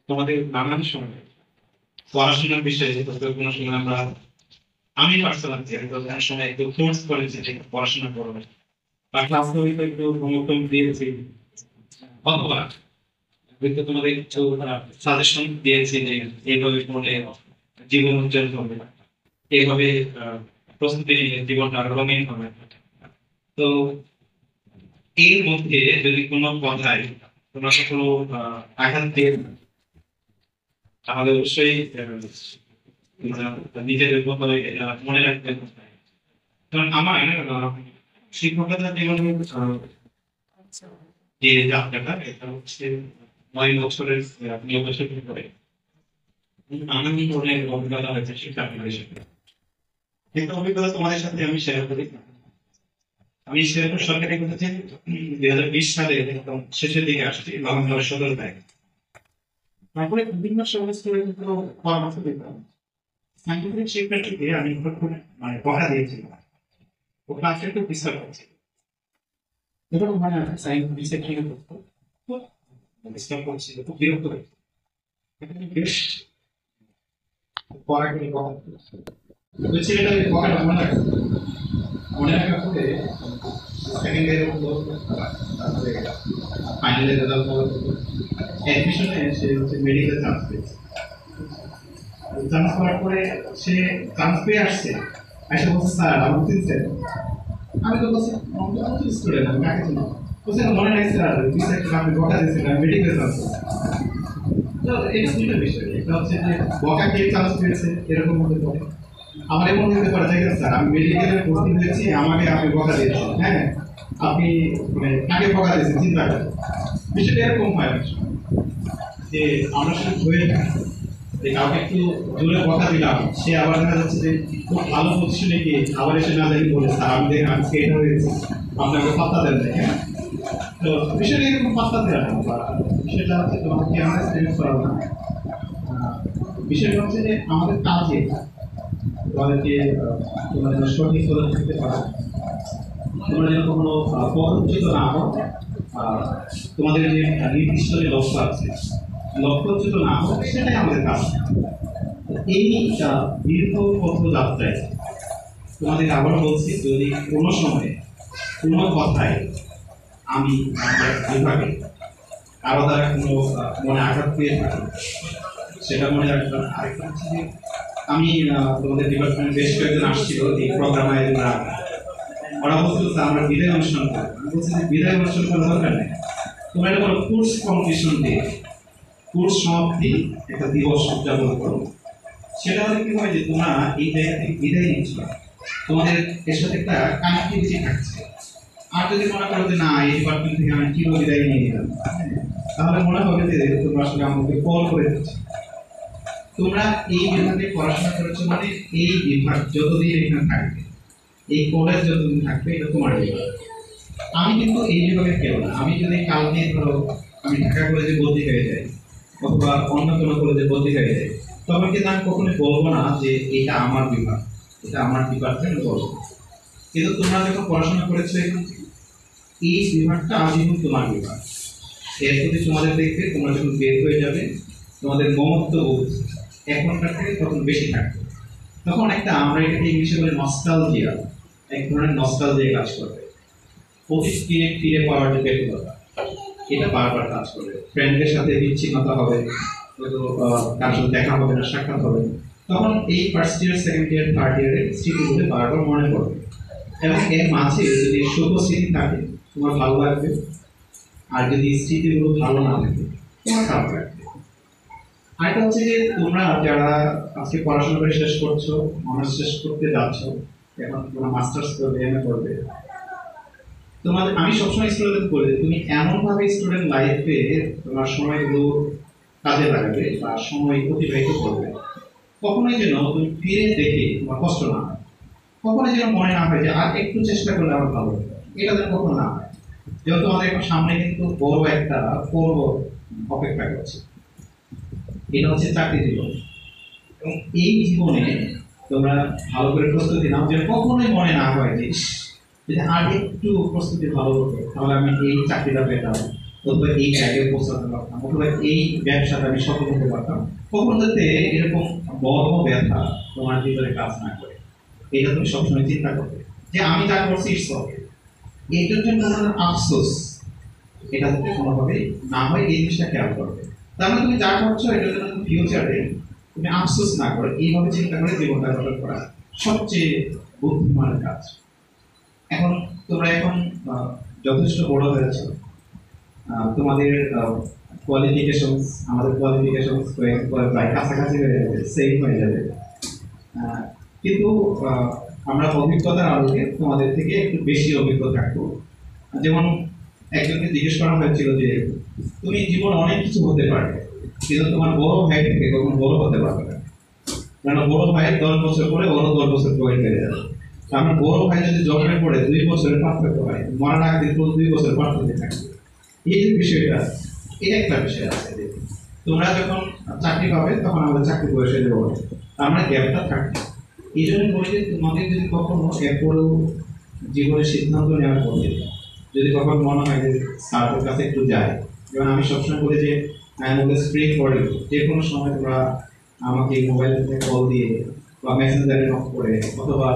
তোমাদের নানান সময় পড়াশোনার বিষয়ে কোনো সময় আমি পার্সোনালি অনেক সময় একটু ফোর্স করেছি যে পড়াশোনা করবে বা ক্লাস হইতে একটু হোমওয়ার্ক দিয়েছি, অথবা হয়তো তোমাদের কিছু সাজেশন দিয়েছি যে এইভাবে পড়লে জীবন উজ্জ্বল হবে, এইভাবে প্রস্তুতি নিলে জীবনটা আরো রঙিন হবে। তো এর মধ্যে যদি কোনো কথায় তোমরা কোনো আঘাত দিয়ে থাকো, তাহলে অবশ্যই নিজেদের ব্যাপারে মনে রাখবেন। কারণ আমার শিক্ষকতা জীবনে যে যাত্রাটা এটা হচ্ছে 9 বছরের নিয়মিত শুরু করে নানান ধরনের অভিজ্ঞতা হয়েছে শিক্ষা হিসেবে। কিন্তু অভিজ্ঞতা তোমাদের সাথে আমি শেয়ার করি। আমি শেরপুর সরকারি কলেজে 2020 সালে একদম শেষের দিকে আসছি, নভেম্বর 16 তারিখ। তারপরে বিভিন্ন সময় পরামর্শ দিতাম। সাইন্টিফিক শিক্ষার্থীকে আমি খুব মানে পড়া দিয়েছিলাম, ও ক্লাসে একটু ডিস্টার্ব করছে, এবং মানে সাইন্টিফিক শিক্ষা করতো ডিস্টার্ব করছিল, খুব বিরক্ত করতো। বেশ পড়া করে কথা ছেলেটা পড়াটা মনে রাখার পরে সেকেন্ড ইয়ারে উঠলো, তারপরে ফাইনালে রেজাল্ট হলো, অ্যাডমিশনে সে হচ্ছে মেডিকেল চান্স পেয়েছে। চান্স পাওয়ার পরে সে চান্স পেয়ে আসছে, এসে বলছে স্যার আমার চিনছেন? আমি তো বলছি স্টুডেন্ট, আমি কাকে চিনি? বলছে মনে নাই স্যার, আপনি বকা দিয়েছিলেন, মেডিকেল চান্স। তো এটা দুটো বিষয়, একটা হচ্ছে যে বকা কে চান্স পেয়েছে এরকম হতে পারে, আমার এমন হতে পারে যে স্যার আমি মেডিকেলে ভর্তি হয়েছি, আমাকে আপনি বকা দিয়েছেন। হ্যাঁ, আপনি মানে কাকে বকা দিয়েছেন চিন্তা করেন, বিষয়টা এরকম হয় যে আমরা শুধু হয়ে থাকি যে কাউকে একটু জোরে বকা দিলাম, সে আবার দেখা যাচ্ছে যে খুব ভালো পজিশনে গিয়ে আবার এসে না জানি বলে স্যার আমি দেখেন আজকে এটা হয়েছে, আপনাকে পাত্তা দেন না। হ্যাঁ, তো বিষয়টা এরকম পাত্তা দেওয়া না, বা বিষয়টা হচ্ছে তোমাকে আমাদের ট্রেন করা না। বিষয়টা হচ্ছে যে আমাদের কাজে তোমাদেরকে তোমরা যেন সঠিক করে থাকতে পারো, তোমরা যেন কোনো পদচ্যুত না হও, তোমাদের যে নির্দিষ্ট যে লক্ষ্য আছে লক্ষ্যচ্যুত না হও, সেটাই আমাদের কাজ। এই দীর্ঘ পথযাত্রায় তোমাদের আবারও বলছি, যদি কোনো সময় কোনো কথায় আমি আমার বিভাগে কারো দ্বারা কোনো মনে আঘাত পেয়ে থাকি, সেটা মনে রাখবেন। আরেকটা হচ্ছে যে আমি তোমাদের ডিপার্টমেন্ট বেশ কয়েকজন আসছিল এই প্রোগ্রাম আয়োজনরা, ওরা বলছিল আমরা বিদায় অনুষ্ঠান করবো। আমি বলছি যে বিদায় অনুষ্ঠান করার দরকার নেই, তোমরা এটা করো কোর্স কম্পিটিশন দিয়ে, কোর্স সমাপ্তি একটা দিবস উদযাপন করো। সেটা হলে কি হয় যে তোমরা এই জায়গা থেকে বিদায় নিচ্ছ, তোমাদের এর সাথে একটা কানেক্টিভিটি থাকছে। আর যদি মনে করো যে না এই ডিপার্টমেন্ট থেকে আমি চির বিদায় নিয়ে নিলাম, তাহলে মনে হবে যে তোমরা আসলে আমাকে কল করে দিচ্ছ। তোমরা এই বিভাগে পড়াশোনা করেছো মানে এই বিভাগ যতদিন এখানে থাকবে, এই কলেজ যতদিন থাকবে, এটা তোমার বিভাগ। আমি কিন্তু এই বিভাগে কেউ না। আমি যদি কালকে ধরো আমি ঢাকা কলেজে ভর্তি হয়ে যাই অথবা অন্য কোনো কলেজে ভর্তি হয়ে যাই, তবে কিন্তু আমি কখনোই বলবো না যে এটা আমার বিভাগ, এটা আমার ডিপার্টমেন্ট বলবো। কিন্তু তোমরা যখন পড়াশোনা করেছো এই বিভাগটা আজীবন তোমার বিভাগ। এর প্রতি তোমাদের দেখবে তোমরা যখন বের হয়ে যাবে, তোমাদের মমত্ব বোধ এখনকার থেকে তখন বেশি থাকবে। তখন একটা আমরা এটাকে ইংলিশে বলে নস্টালজিয়া, এক ধরনের নস্টালজিয়া কাজ করবে। অতীত ফিরে ফিরে পাওয়ার যে ব্যাকুলতা, এটা বারবার কাজ করবে। ফ্রেন্ডদের সাথে বিচ্ছিন্নতা হবে, হয়তো কার সাথে দেখা হবে না, সাক্ষাৎ হবে, তখন এই first year, second year, third ইয়ারের স্মৃতিগুলো বারবার মনে পড়বে। এবং এর মাঝে যদি শুভ স্মৃতি থাকে তোমার ভালো লাগবে, আর যদি স্মৃতিগুলো ভালো না থাকে তোমার খারাপ লাগবে। আরেকটা হচ্ছে যে তোমরা যারা আজকে পড়াশোনা করে শেষ করছো, অনার্স শেষ করতে যাচ্ছ, এখন তোমরা মাস্টার্স করবে, এমএ করবে, তোমাদের আমি সবসময় স্টুডেন্ট বলি তুমি এমনভাবে স্টুডেন্ট লাইফে তোমার সময়গুলো কাজে লাগাবে বা সময় অতিবাহিত করবে, কখনোই যেন তুমি ফিরে দেখে তোমার কষ্ট না হয়, কখনোই যেন মনে না হয় যে আর একটু চেষ্টা করলে আমার ভালো হবে, এটা যেন কখনো না হয়। যেহেতু আমাদের এখন সামনে কিন্তু বড় একটা পর্ব অপেক্ষা করছে, এটা হচ্ছে চাকরি জীবন। এবং এই জীবনে তোমরা ভালো করে প্রস্তুতি নাও, যে কখনোই মনে না হয় যে যদি আর একটু প্রস্তুতি ভালো হতো তাহলে আমি এই চাকরিটা পেতাম, অথবা এই জায়গায় পৌঁছাতে পারতাম, অথবা এই ব্যবসাটা আমি সফল হতে পারতাম, কখন যাতে এরকম বড় ব্যথা তোমার ভিতরে কাজ না করে। এটা তুমি সবসময় চিন্তা করবে যে আমি যা করছি ইটস ওকে, এটার জন্য তোমার আফসোস এটা যাতে কোনোভাবে না হয়, এই জিনিসটা খেয়াল করবে। তার মানে তুমি যা করছো এটার জন্য ফিউচারে তুমি আফসোস না করে এইভাবে চিন্তা করে জীবনটা গঠন করা সবচেয়ে বুদ্ধিমানের কাজ। এখন তোমরা এখন যথেষ্ট বড় হয়েছে, তোমাদের কোয়ালিফিকেশন আমাদের কোয়ালিফিকেশন প্রায় কাছাকাছি হয়ে যাবে, সেম হয়ে যাবে, কিন্তু আমরা অভিজ্ঞতার আলোকে তোমাদের থেকে একটু বেশি অভিজ্ঞ থাকবো। যেমন একজনকে জিজ্ঞেস করা হয়েছিল যে তুমি জীবন অনেক কিছু হতে পারবে, কিন্তু তোমার বড় ভাই থেকে কখন বড় হতে পারবে না, কারণ বড় ভাই 10 বছর পরে ওরও 10 বছর বয়স বেড়ে যাবে। আমার বড় ভাই যদি জবে পড়ে 2 বছরের পার্থক্য হয়, মরার আগে 2 বছর পার্থক্য থাকবে। এই যে বিষয়টা, এটা একটা বিষয় আছে যে তোমরা যখন চাকরি পাবে তখন আমাদের চাকরি বয়স হয়ে যাবে, আমরা গ্যাপটা থাকবে। এই জন্য বলি যে তোমাদের যদি কখনো এরপরেও জীবনের সিদ্ধান্ত নেওয়ার পরে যদি কখনো মনে হয় যে স্যারের কাছে একটু যায়, যেমন আমি সবসময় বলি যে I am always free for you, যে কোনো সময় তোমরা আমাকে মোবাইল থেকে কল দিয়ে বা মেসেঞ্জারে নক করে অথবা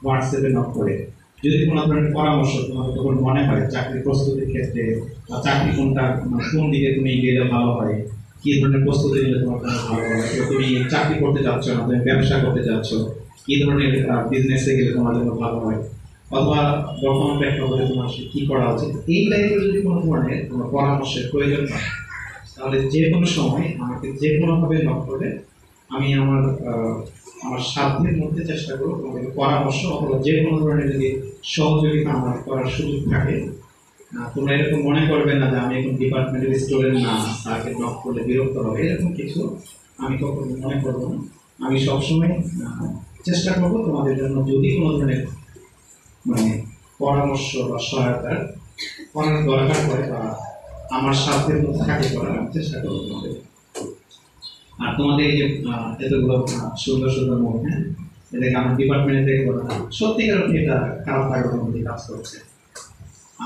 হোয়াটসঅ্যাপে নক করে যদি কোনো ধরনের পরামর্শ তোমাদের তখন মনে হয় চাকরির প্রস্তুতির ক্ষেত্রে, বা চাকরি কোনটা কোন দিকে তুমি গেলে ভালো হয়, কী ধরনের প্রস্তুতি নিলে তোমার জন্য ভালো হয়, তুমি চাকরি করতে চাচ্ছ না তুমি ব্যবসা করতে চাচ্ছ, কী ধরনের বিজনেসে গেলে তোমার জন্য ভালো হয়, অথবা বর্তমান প্রেক্ষাপটে তোমার কী করা উচিত, এই টাইপের যদি কোনো ধরনের তোমার পরামর্শের প্রয়োজন হয় তাহলে যে কোনো সময় আমাকে যে কোনোভাবে নক করে আমি আমার আমার সাধ্যের মধ্যে চেষ্টা করব তোমাদের পরামর্শ অথবা যে কোনো ধরনের যদি সহযোগিতা আমার করার সুযোগ থাকে। তোমরা এরকম মনে করবে না যে আমি এখন ডিপার্টমেন্টের স্টুডেন্ট না, তাকে নক করলে বিরক্ত হবে, এরকম কিছু আমি কখনো মনে করবো না। আমি সবসময় চেষ্টা করবো তোমাদের জন্য যদি কোনো ধরনের মানে পরামর্শ বা সহায়তার করার দরকার পড়ে বা আমার সাধ্যের মধ্যে থাকে করার চেষ্টা করবো তোমাদের। আর তোমাদের এই যে এতগুলো সুন্দর সুন্দর মুখ, হ্যাঁ, এটাকে আমার ডিপার্টমেন্টে থেকে বলা সত্যিকার অর্থে এটা খারাপ লাগার মধ্যে কাজ করছে।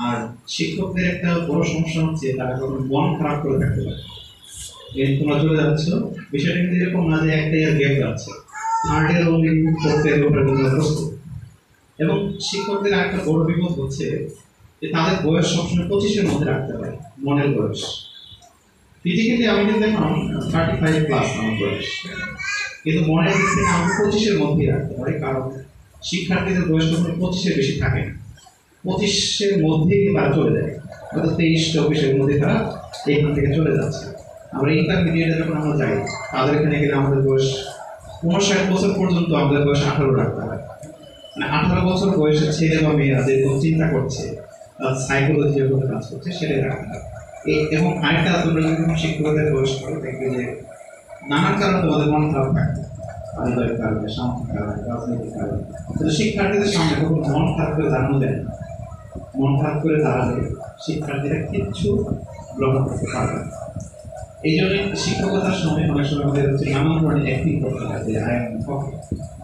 আর শিক্ষকদের একটা বড় সমস্যা হচ্ছে তারা যখন মন খারাপ করে থাকতে পারে, তোমরা চলে যাচ্ছ, বিষয়টা কিন্তু এরকম না যে একটা ইয়ার গ্যাপ যাচ্ছে, third year only fourth year ওঠার জন্য প্রস্তুত। এবং শিক্ষকদের একটা বড় বিপদ হচ্ছে যে তাদের বয়স সবসময় 25-এর মধ্যে রাখতে হয়, মনের বয়স। ফিজিক্যালি আমি কিন্তু এখন 35+ আমার বয়স, কিন্তু মনের দিক থেকে আমি 25-এর মধ্যেই রাখতে পারি, কারণ শিক্ষার্থীদের বয়স তখন 25-এর বেশি থাকে না, 25-এর মধ্যেই তারা চলে যায়, হয়তো 23-24-এর মধ্যে তারা এইখান থেকে চলে যাচ্ছে। আমরা ইন্টারমিডিয়েটে যখন আমরা যাই তাদের এখানে গেলে আমাদের বয়স 59 বছর পর্যন্ত আমাদের বয়স 18 রাখতে হয়। মানে 18 বছর বয়সের ছেলে বা মেয়েরা যে চিন্তা করছে, তার সাইকোলজি যেভাবে কাজ করছে সেটাই রাখতে হয়। এবং আরেকটা তোমরা যখন শিক্ষকদের বয়স করো দেখবে যে নানান কারণে তোমাদের মন খারাপ থাকে, পারিবারিক কারণে, সামাজিক কারণে, রাজনৈতিক কারণে, কিন্তু শিক্ষার্থীদের সামনে কখন মন খারাপ করে দাঁড়ানো যায় না। মন খারাপ করে দাঁড়ালে শিক্ষার্থীরা কিচ্ছু গ্রহণ করতে পারবে না। এই জন্য শিক্ষকতার সময় অনেক সময় আমাদের হচ্ছে নানান ধরনের অ্যাক্টিং করতে হয় যে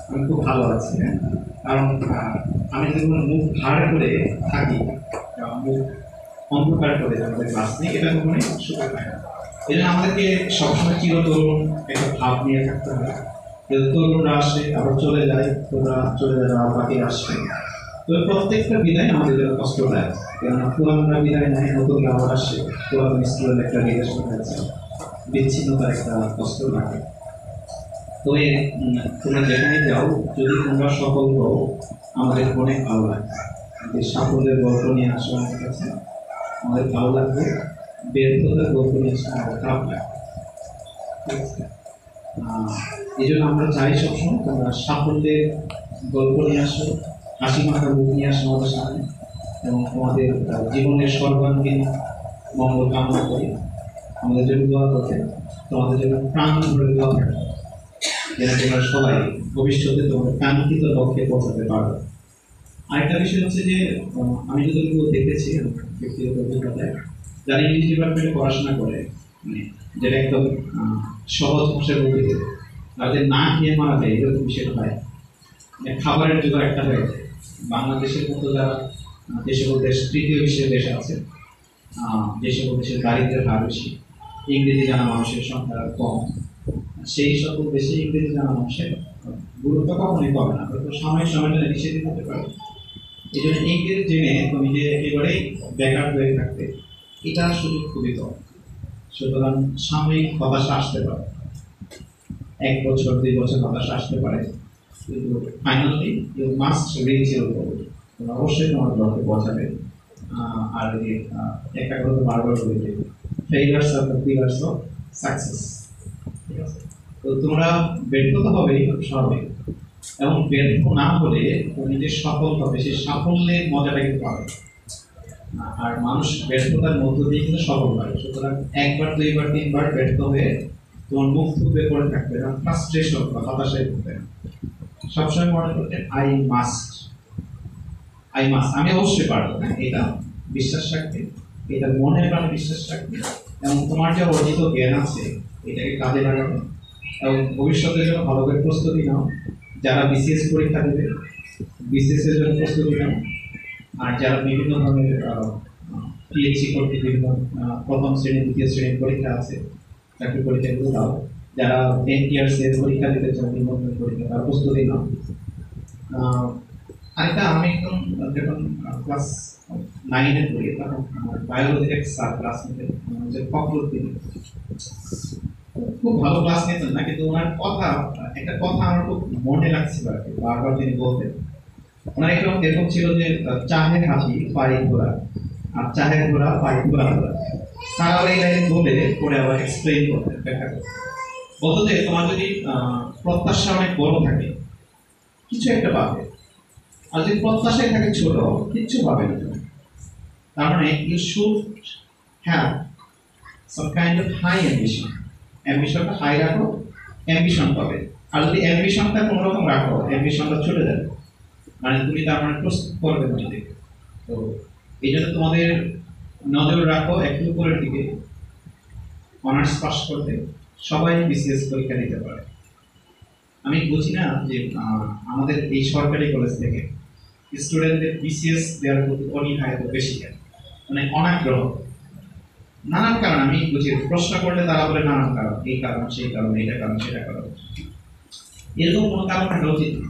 আমি খুব ভালো আছি, হ্যাঁ, কারণ আমি যদি কোনো মুখ ভার করে থাকি, মুখ অন্ধকার করে আমাদের ক্লাস নেই, এটা কখনোই সুযোগ পায় না। এই জন্য আমাদেরকে সবসময় চিরতরুণ একটা ভাব নিয়ে থাকতে হয়। যদি তরুণরা আসে আবার চলে যায়, তোমরা চলে যাবে আবার বাকি আসবে, তো প্রত্যেকটা বিদায় আমাদের জন্য কষ্ট দেয়, কেননা পুরানরা বিদায় নেয়, নতুনরা আবার আসে, পুরাতন স্কুলের একটা রিলেশন হয়েছে, বিচ্ছিন্নতার একটা কষ্ট লাগে। তো তোমরা যেখানে যাও যদি তোমরা সফল হও আমাদের অনেক ভালো লাগে, যে সাফল্যের গল্প নিয়ে আসো আমাদের কাছে আমাদের ভালো লাগবে, ব্যর্থতার গল্প নিয়ে আসলে আমাদের খারাপ লাগবে, ঠিক আছে? এই জন্য আমরা চাই সবসময় তোমরা সাফল্যের গল্প নিয়ে আসো, হাসি মাখা মুখ নিয়ে আসো আমাদের সামনে, এবং তোমাদের জীবনের সর্বাঙ্গীন মঙ্গল কামনা করি। আমাদের জন্য দোয়া করতে, তোমাদের জন্য প্রাণ ভরে দোয়া থাকে, যেন তোমরা সবাই ভবিষ্যতে তোমাদের কাঙ্ক্ষিত লক্ষ্যে পৌঁছাতে পারো। আরেকটা বিষয় হচ্ছে যে আমি যতটুকু দেখেছি ব্যক্তিগত অভিজ্ঞতায়, যারা ইংলিশ ডিপার্টমেন্টে পড়াশোনা করে, মানে যেটা একদম সহজ ভাষায় বলতে গেলে তাদের না খেয়ে মারা যায় এরকম বিষয়টা হয়, মানে খাবারের জোগাড় একটা হয়ে যায়। বাংলাদেশের মতো যারা দেশে বলতে তৃতীয় বিশ্বের দেশে আছে যে সকল দেশের দারিদ্র্যের হার বেশি, ইংরেজি জানা মানুষের সংখ্যা কম, সেই সকল দেশে ইংরেজি জানা মানুষের গুরুত্ব কখনোই কমে না, হয়তো সাময়িক সময়টা নিষেধ হতে পারে। এই জন্য ইংরেজি জেনে তুমি যে একেবারেই বেকার হয়ে থাকতে, এটা সুযোগ খুবই কম। সুতরাং সাময়িক হতাশা আসতে পারে, 1 বছর 2 বছর হতাশা আসতে পারে, কিন্তু finally you must reach your goal. তোমরা অবশ্যই তোমার লক্ষ্যে পৌঁছাবে। আর একটা কথা তো বারবার বলি যে failures are the pillars of success. ঠিক আছে, তো তোমরা ব্যর্থ তো হবেই, স্বাভাবিক, এবং ব্যর্থ না হলে তুমি যে সফল হবে সেই সাফল্যের মজাটা কিন্তু পাবে। আর মানুষ ব্যর্থতার মধ্য দিয়ে কিন্তু সফল হয়। সুতরাং 1 বার 2 বার 3 বার ব্যর্থ হয়ে তোমার মুখ থুবড়ে পড়ে থাকবে না, ফ্রাস্ট্রেশন বা হতাশায় ভুগবে না। সবসময় মনে করতে আই মাস্ট, আমি অবশ্যই পারবো, না এটা বিশ্বাস রাখবে, এটা মনের প্রাণে বিশ্বাস রাখবে, এবং তোমার যে অর্জিত জ্ঞান আছে এটাকে কাজে লাগাবে, এবং ভবিষ্যতের জন্য ভালো করে প্রস্তুতি নাও। যারা বিসিএস পরীক্ষা দেবে, বিসিএস এর জন্য প্রস্তুতি নাও। আর যারা বিভিন্ন ধরনের পিএইচডি করতে বিভিন্ন প্রথম শ্রেণী 2য় শ্রেণীর পরীক্ষা আছে, চাকরি পরীক্ষাগুলো দাও। যারা এনটিআরসি এর পরীক্ষা দিতে চান, নিবন্ধন পরীক্ষা, তার প্রস্তুতি নাও। আরেকটা, আমি একদম যখন ক্লাস 9-এ পড়ি তখন বায়োলজির এক স্যার ক্লাস নিতেন, যে ফখরুদ্দিন, খুব ভালো ক্লাস নিতেন না, কিন্তু ওনার একটা কথা আমার খুব মনে লাগছিল আর কি, বারবার তিনি বলতেন। ওনার এরকম ছিল যে চাহে হাতি পায়ে ঘোড়া, আর চাহে ঘোড়া পায়ে ঘোড়া। তারা এই লাইন বলে পরে আবার এক্সপ্লেইন করতেন, ব্যাখ্যা করতেন। বলতো যে তোমার যদি প্রত্যাশা অনেক বড় থাকে, কিছু একটা পাবে, আর যদি প্রত্যাশায় থাকে ছোট, কিচ্ছু পাবে না। তার মানে you should have some kind of high ambition. অ্যাম্বিশনটা হাই রাখো, অ্যাম্বিশন পাবে। আর যদি অ্যাম্বিশনটা কোনো রকম রাখো, অ্যাম্বিশনটা চলে যাবে, মানে তুমি তার মানে প্রস্তুত করবে না নিজেকে। তো এই জন্য তোমাদের নজর রাখো একটু উপরের দিকে। অনার্স পাস করতে সবাই বিসিএস পরীক্ষা দিতে পারে। আমি বুঝি না যে আমাদের এই সরকারি কলেজ থেকে স্টুডেন্টদের বিসিএস দেওয়ার প্রতি অনীহা এত বেশি কেন, মানে অনাগ্রহ। নানান কারণ আমি বুঝি, প্রশ্ন করলে তারা বলে নানান কারণ, এই কারণ সেই কারণ, এটা কারণ সেটা কারণ। এরকম কোনো কারণ থাকা উচিত না।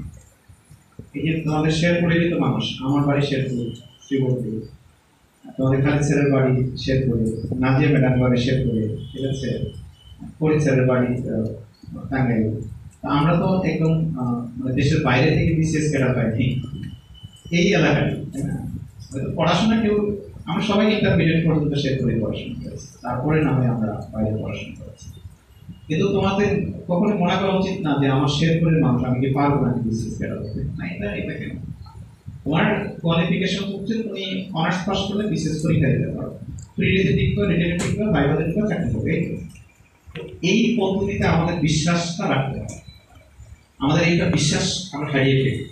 এই যে তোমাদের শেরপুরেরই তো মানুষ, আমার বাড়ি শেরপুর, শ্রীবর্তী, তোমাদের খালিদ স্যারের বাড়ি শেরপুরে, নাজিয়া ম্যাডাম বাড়ি শেরপুরে, ঠিক আছে, ফরিদ স্যারের বাড়ি টাঙ্গাইল। আমরা তো একদম মানে দেশের বাইরে থেকে বিসিএস ক্যাডার পাইনি এই এলাকায়, তাই না? পড়াশোনা কেউ, আমরা সবাই ইন্টারমিডিয়েট পর্যন্ত শেরপুরে পড়াশোনা করেছি, তারপরে না হয় আমরা বাইরে পড়াশোনা করেছি। কিন্তু তোমাদের কখনো মনে করা উচিত না যে আমার শেরপুরের মানুষ, আমি কি পারবো না বিসিএস ক্যাডার হতে। না, এটা কেন? তোমার কোয়ালিফিকেশন হচ্ছে তুমি অনার্স পাস করলে বিসিএস পরীক্ষা দিতে পারো, প্রিলিতে দিক রিটেনে দিক ভাইভাতে দিক চাকরি হবে। এই পদ্ধতিতে আমাদের বিশ্বাসটা রাখতে হবে। আমাদের এইটা বিশ্বাস আমরা হারিয়ে ফেলি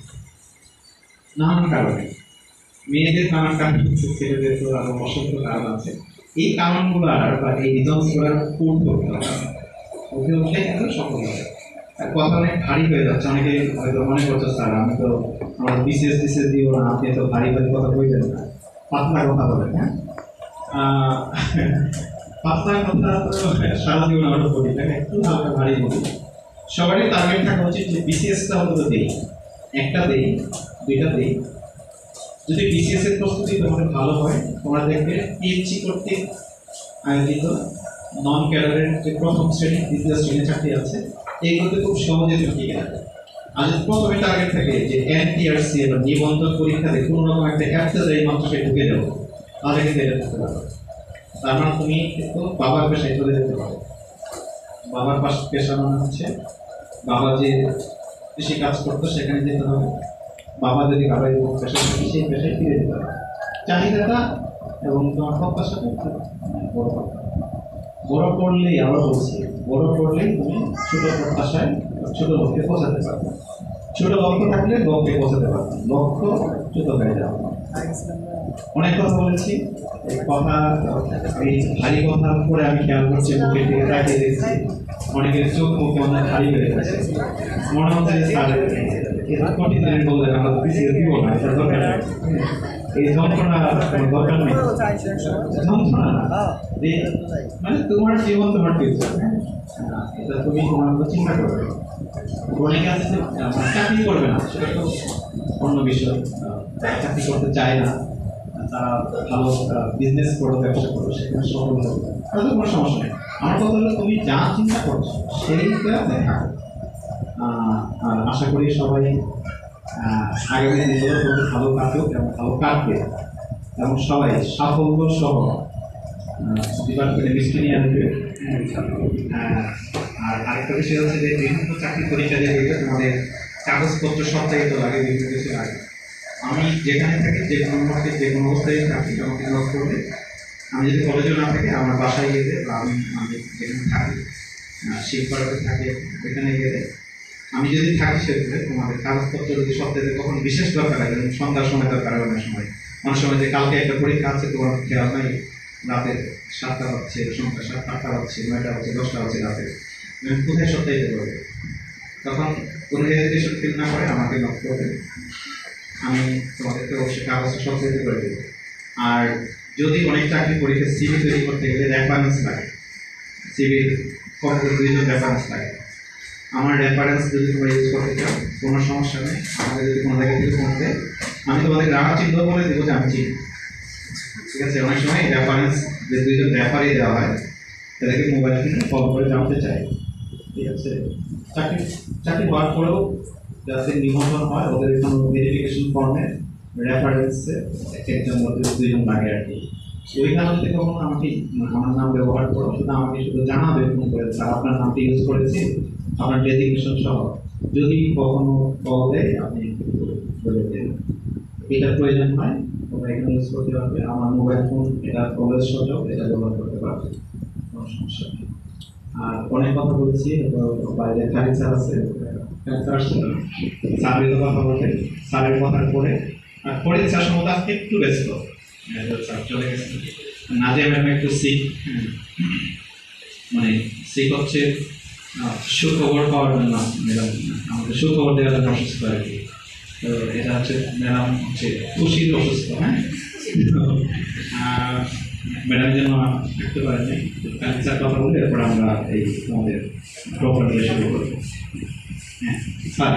নানান কারণে। মেয়েদের নানান কারণ, ছেলেদের তো আরো অসংখ্য কারণ আছে। এই কারণগুলো আর বা এই রিজনসগুলো পূর্ণ করতে হবে, ওকে উঠলে কিন্তু সফল হবে। কথা অনেক ভারী হয়ে যাচ্ছে, অনেকে হয়তো মনে করছে স্যার আমি তো আমার বিসিএস টিসিএস দিব না, আপনি তো ভারী ভারী কথা বললেন না, পাতলা কথা বলেন। হ্যাঁ, পাতলা কথা তো সারা জীবন আমরা বলি, তাকে একটু হালকা ভারী বলি। সবারই টার্গেট থাকা উচিত যে বিসিএসটা অন্তত দেই, একটা দেই, 2টা দেই। যদি বিসিএস এর প্রস্তুতি তোমাদের ভালো হয়, তোমরা দেখবে পিএইচডি করতে আয়োজিত নন ক্যাডারের যে প্রথম শ্রেণী 2য় শ্রেণীর চাকরি আছে, এইগুলোতে খুব সহজে তুমি টিকে যাবে। আর যদি প্রথমে টার্গেট থাকে যে এনটিআরসি বা নিবন্ধন পরীক্ষাতে কোনো রকম একটা অ্যাপসে যাই মাত্র সে ঢুকে যাবো, তাহলে কিন্তু এটা করতে পারবে। তার মানে তুমি কিন্তু বাবার পেশায় চলে যেতে পারো। বাবার পেশা মানে হচ্ছে বাবা যে কৃষি কাজ করতো সেখানে যেতে হবে। বাবা যদি বাবার পেশা থাকে সেই পেশায় ফিরে যেতে হবে। চাহিদাটা এবং তোমার প্রত্যাশাটা বড় করলেই, আবার বলছি, বড় করলেই তুমি ছোট প্রত্যাশায় ছোট লক্ষ্যে পৌঁছাতে পারবে। ছোট লক্ষ্য থাকলে লক্ষ্যে পৌঁছাতে পারবে, লক্ষ্য ছোট হয়ে যাবে। অনেক কথা বলেছি, এই কথা, এই ভারী কথা পরে আমি খেয়াল করছি, মুখের দিকে তাকিয়ে দেখছি অনেকের চোখ মুখে অনেক ভারী হয়ে গেছে। মনে হচ্ছে যে স্যার কঠিন বললেন, আমরা পিছিয়ে দিব না, এটা দরকার। এই যন্ত্রণা দরকার নেই, যন্ত্রণা না, মানে তোমার জীবন তোমার ফিউচার, এটা তুমি তোমার চিন্তা করবে। অনেকে আছে যে চাকরি করবে না, সেটা তো অন্য বিষয়, চাকরি করতে চায় না, তারা ভালো বিজনেস করো, ব্যবসা করো, সেখানে সফল হবে, তাদের কোনো সমস্যা নেই। আমার কথা হলো তুমি যা চিন্তা করছো সেইটা দেখা। আর আশা করি সবাই আগামী দিনগুলো খুব ভালো কাটুক এবং ভালো কাটবে, এবং সবাই সাফল্য সহ ডিপার্টমেন্টে মিষ্টি নিয়ে আসবে। আর আরেকটা বিষয় হচ্ছে যে বিভিন্ন চাকরি পরীক্ষা যে হইবে তোমাদের কাগজপত্র সব জায়গায় তো লাগে, বিভিন্ন কিছু লাগে। আমি যেখানে থাকি, যে কোনো মুহূর্তে যে কোনো অবস্থায় থাকি, আমাকে নক করবে। আমি যদি কলেজে না থাকি আমার বাসায় গেলে, বা আমি যেখানে থাকি শিবপাড়াতে থাকি, ওইখানে গেলে আমি যদি থাকি সেক্ষেত্রে তোমাদের কাগজপত্র যদি সপ্তাহে কখন বিশেষ দরকার হয়, যেমন সন্ধ্যার সময় দরকার হয়, অনেক সময় যে কালকে একটা পরীক্ষা আছে, তোমার খেয়াল নাই, রাতে 7টা হচ্ছে, সন্ধ্যা 7-8টা হচ্ছে, 9টা হচ্ছে, 10টা হচ্ছে রাতে, কোথায় সপ্তাহে যেতে পারবে, তখন কোনো হেজিটেশন ফিল না করে আমাকে নক করবে। আমি তোমাদেরকে অবশ্যই কাগজটা সপ্তাহে করে দেবো। আর যদি অনেক চাকরি পরীক্ষা সিভি তৈরি করতে গেলে রেফারেন্স লাগে, সিভির কমপক্ষে 2জন রেফারেন্স লাগে। আমার রেফারেন্স যদি তোমরা ইউজ করতে চাও কোনো সমস্যা নেই, আমাদের যদি কোনো জায়গা থেকে ফোন দেয় আমি তোমাদের গ্রাহক চিহ্ন বলে দেবো যে আমি চিনি, ঠিক আছে। অনেক সময় রেফারেন্স যে 2জন রেফারি দেওয়া হয় তাদেরকে মোবাইল থেকে কল করে জানতে চাই, ঠিক আছে। চাকরি হওয়ার পরেও যাদের নিবন্ধন হয় ওদের কোনো ভেরিফিকেশন ফর্মে রেফারেন্সে একজন মধ্যে 2জন লাগে আর কি। ওইখানে যদি কখনো আমাকে আমার নাম ব্যবহার করো, শুধু আমাকে শুধু জানাবে ফোন করে আপনার নামটি ইউজ করেছি, আপনার ডেজিগনেশন সহ। যদি কখনো কল দেয় আপনি বলে দেন, এটা প্রয়োজন হয় তোমরা এখানে ইউজ করতে পারবে। আমার মোবাইল ফোন এটা কলেজ সহ এটা ব্যবহার করতে পারবে, কোনো সমস্যা নেই। আর অনেক কথা বলছি, বাইরে কালচার আছে, স্যারের কথা বলতে স্যারের কথার পরে আর পরে স্যার সম্মত আজকে একটু ব্যস্ত, স্যার চলে গেছেন। নাজিয়া ম্যাম একটু সিক, মানে সিক হচ্ছে সুখবর পাওয়ার জন্য ম্যাডাম আমাদের সুখবর দেওয়ার জন্য অসুস্থ আর কি। তো এটা হচ্ছে ম্যাডাম হচ্ছে খুশির অসুস্থ, হ্যাঁ। ম্যাডাম যেন থাকতে পারেনি, কালচার কথা বলে এরপর আমরা এই আমাদের প্রোগ্রামটা শুরু করবো। হ্যাঁ স্যার